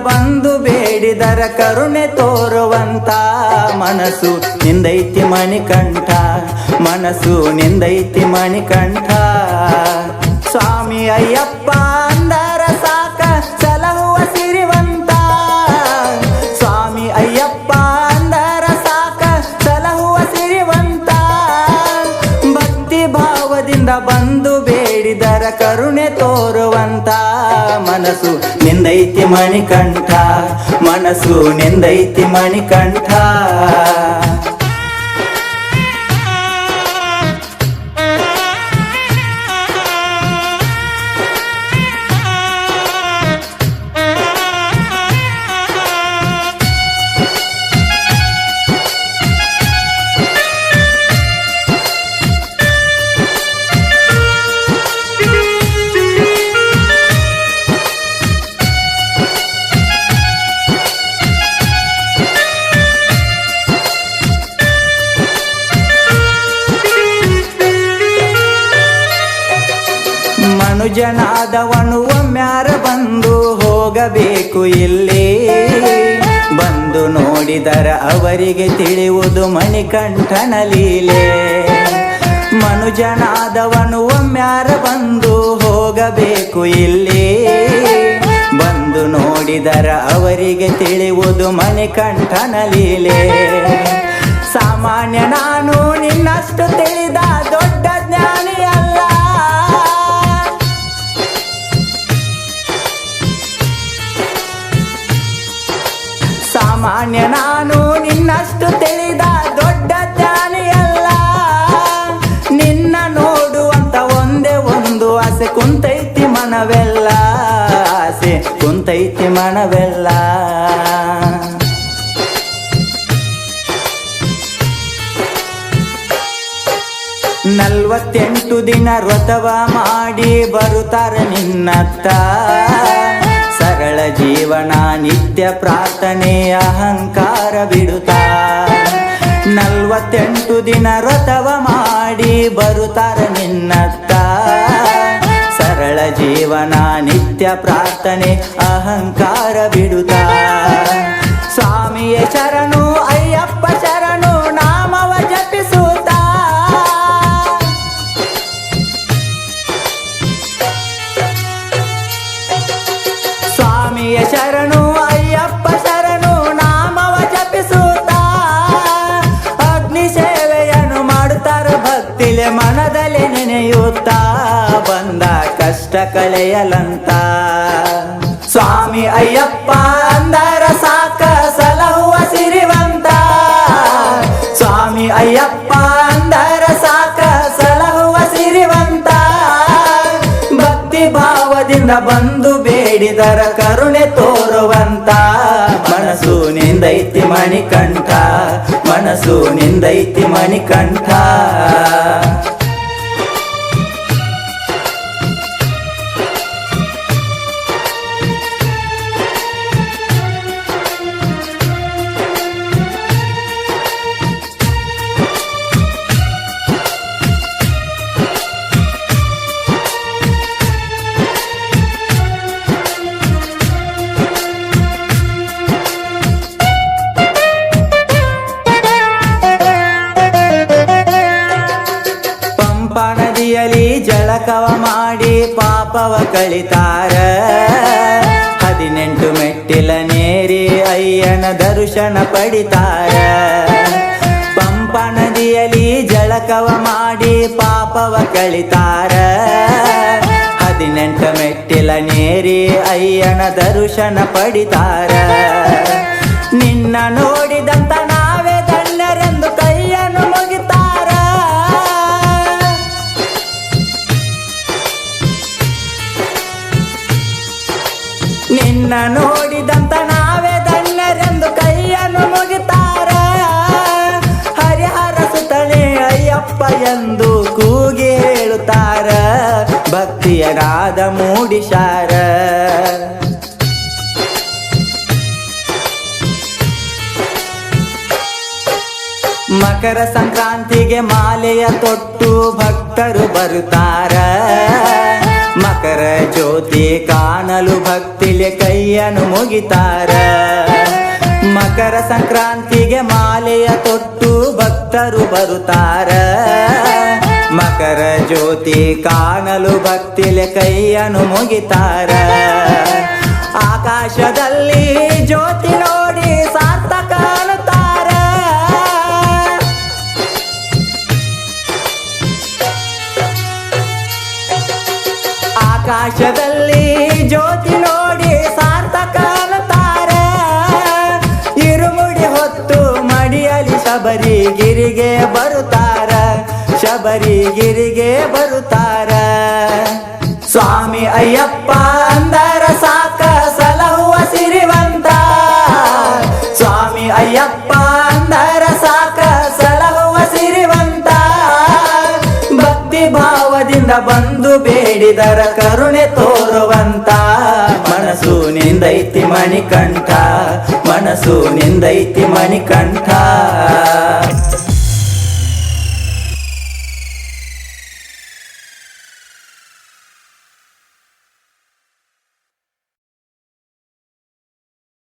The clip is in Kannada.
ಬಂದು ಬೇಡಿದರ ಕರುಣೆ ತೋರುವಂತ ಮನಸ್ಸು ನಿಂದೈತಿ ಮಣಿಕಂಠ, ಮನಸ್ಸು ನಿಂದೈತಿ ಮಣಿಕಂಠ. ಸ್ವಾಮಿ ಅಯ್ಯಪ್ಪ ಅಂದರ ಸಾಕ ಸಲಹುವ ಸಿರಿವಂತ, ಸ್ವಾಮಿ ಅಯ್ಯಪ್ಪ ಅಂದರ ಸಾಕ ಸಲಹುವ ಸಿರಿವಂತ. ಭಕ್ತಿ ಭಾವದಿಂದ ಬಂದು ಬೇಡಿದರ ಕರುಣೆ ತೋರುವಂತ ಮನಸ್ಸು ನಿಂದೈತಿ ಮಣಿಕಂಠ, ಮನಸ್ಸು ನಿಂದೈತಿ ಮಣಿಕಂಠ. ಮನುಜನಾದವನು ಒಮ್ಮ್ಯಾರ ಬಂದು ಹೋಗಬೇಕು ಇಲ್ಲಿ, ಬಂದು ನೋಡಿದರ ಅವರಿಗೆ ತಿಳಿಯುವುದು ಮಣಿಕಂಠನ ಲೀಲೆ. ಮನುಜನಾದವನು ಒಮ್ಮ್ಯಾರ ಬಂದು ಹೋಗಬೇಕು ಇಲ್ಲಿ, ಬಂದು ನೋಡಿದರ ಅವರಿಗೆ ತಿಳಿಯುವುದು ಮಣಿಕಂಠನ ಲೀಲೆ. ಸಾಮಾನ್ಯ ನಾನು ನಿನ್ನಷ್ಟು ತಿಳಿದ ದೊಡ್ಡ ಜ್ಞಾನಿ ಅಲ್ಲ, ಸಾಮಾನ್ಯ ನಾನು ನಿನ್ನಷ್ಟು ತಿಳಿದ ದೊಡ್ಡ ಜ್ಞಾನಿಯಲ್ಲ. ನಿನ್ನ ನೋಡುವಂತ ಒಂದೇ ಒಂದು ಆಸೆ ಕುಂತೈತಿ ಮನವೆಲ್ಲ, ಆಸೆ ಕುಂತೈತಿ ಮನವೆಲ್ಲ. 48 ದಿನ ವ್ರತವ ಮಾಡಿ ಬರುತ್ತಾರೆ ನಿನ್ನತ್ತ, ಸರಳ ಜೀವನ ನಿತ್ಯ ಪ್ರಾರ್ಥನೆ ಅಹಂಕಾರ ಬಿಡುತ್ತಾ. 48 ದಿನ ವ್ರತವ ಮಾಡಿ ಬರುತ್ತಾರೆ ನಿನ್ನತ್ತ, ಸರಳ ಜೀವನ ನಿತ್ಯ ಪ್ರಾರ್ಥನೆ ಅಹಂಕಾರ ಬಿಡುತ್ತಾ. ಸ್ವಾಮಿಯ ಶರಣು ಅಯ್ಯಪ್ಪ ಶರಣು ನಾಮವ ಜಪಿಸುತ್ತಾ, ಸ್ವಾಮಿಯ ಶರಣು ಅಯ್ಯಪ್ಪ ಶರಣು ನಾಮವ ಜಪಿಸುತ್ತಾ. ಅಗ್ನಿ ಸೇವೆಯನ್ನು ಮಾಡುತ್ತಾರ ಭಕ್ತಿಲೆ ಮನದಲ್ಲಿ ನೆನೆಯುತ್ತಾ, ಬಂದ ಕಷ್ಟ ಕಳೆಯಲಂತ. ಸ್ವಾಮಿ ಅಯ್ಯಪ್ಪ ಅಂದರ ಸಾಕ ಸಲಹುವ ಸಿರಿವಂತ, ಸ್ವಾಮಿ ಅಯ್ಯಪ್ಪ ಅಂದರ ಸಾಕ ಸಲಹುವ ಸಿರಿವಂತ. ಭಕ್ತಿ ಭಾವದಿಂದ ಬಂದು ಬೇಡಿದರ ಕರುಣೆ ತೋರುವಂತ ಮನಸ್ಸು ನಿಂದೈತಿ ಮಣಿಕಂಠ, ಮನಸ್ಸು ನಿಂದೈತಿ ಮಣಿಕಂಠ. ನದಿಯಲ್ಲಿ ಜಳಕವ ಮಾಡಿ ಪಾಪವ ಕಳಿತಾರ, 18 ಮೆಟ್ಟಿಲ ನೇರಿ ಅಯ್ಯನ ದರ್ಶನ ಪಡಿತಾರ. ಪಂಪ ನದಿಯಲ್ಲಿ ಜಳಕವ ಮಾಡಿ ಪಾಪವ ಕಳಿತಾರ, 18 ಮೆಟ್ಟಿಲ ನೇರಿ ಅಯ್ಯನ ದರ್ಶನ ಪಡಿತಾರ. ನಿನ್ನ ನೋಡಿದಂತ ನಾವೇ ಧನ್ಯರೆಂದು ಕೈಯನ್ನು ಮುಗಿತಾರ, ನಿನ್ನ ನೋಡಿದಂತ ನಾವೇ ಧನ್ಯರೆಂದು ಕೈಯನ್ನು ಮುಗಿತಾರ. ಹರಿಹರ ಸುತನೆ ಅಯ್ಯಪ್ಪ ಎಂದು ಕೂಗಿ ಹೇಳುತ್ತಾರ, ಭಕ್ತಿಯ ನಾದ ಮೂಡಿಸಾರ. ಮಕರ ಸಂಕ್ರಾಂತಿಗೆ ಮಾಲೆಯ ತೊಟ್ಟು ಭಕ್ತರು ಬರುತ್ತಾರ, ಮಕರ ಮಕರ ಜ್ಯೋತಿ ಕಾಣಲು ಭಕ್ತಿಲೆ ಕೈಯನ್ನು ಮುಗಿತಾರ ಮಕರ ಸಂಕ್ರಾಂತಿಗೆ ಮಾಲೆಯ ತೊಟ್ಟು ಭಕ್ತರು ಬರುತ್ತಾರ ಮಕರ ಜ್ಯೋತಿ ಕಾಣಲು ಭಕ್ತಿಲೆ ಕೈಯನ್ನು ಮುಗಿತಾರ ಆಕಾಶದಲ್ಲಿ ಜ್ಯೋತಿ ನೋಡಿ ಸಾರ್ಥ ಕಾಣುತ್ತಾರ ಆಕಾಶದಲ್ಲಿ ಜ್ಯೋತಿ ನೋಡಿ ಸಾರ್ಥ ಕಾಣುತ್ತಾರ ಇರುಮುಡಿ ಹೊತ್ತು ಮಡಿಯಲಿ ಶಬರಿಗಿರಿಗೆ ಬರುತ್ತಾರ ಶಬರಿಗಿರಿಗೆ ಬರುತ್ತಾರ ಸ್ವಾಮಿ ಅಯ್ಯಪ್ಪ ಅಂದರ ಸಾಕ ಸಲಹುವ ಸಿರಿವಂತ ಸ್ವಾಮಿ ಅಯ್ಯಪ್ಪ ಅಂದರ ಸಾಕ ಸಲಹುವ ಸಿರಿವಂತ ಭಕ್ತಿ ಭಾವದಿಂದ ಬಂದು ಬೇಡಿದರ ಕರುಣೆ ತೋರುವಂತ ಮನಸ್ಸು ನಿಂದೈತಿ ಮಣಿಕಂಠ ಮನಸ್ಸು ನಿಂದೈತಿ ಮಣಿಕಂಠ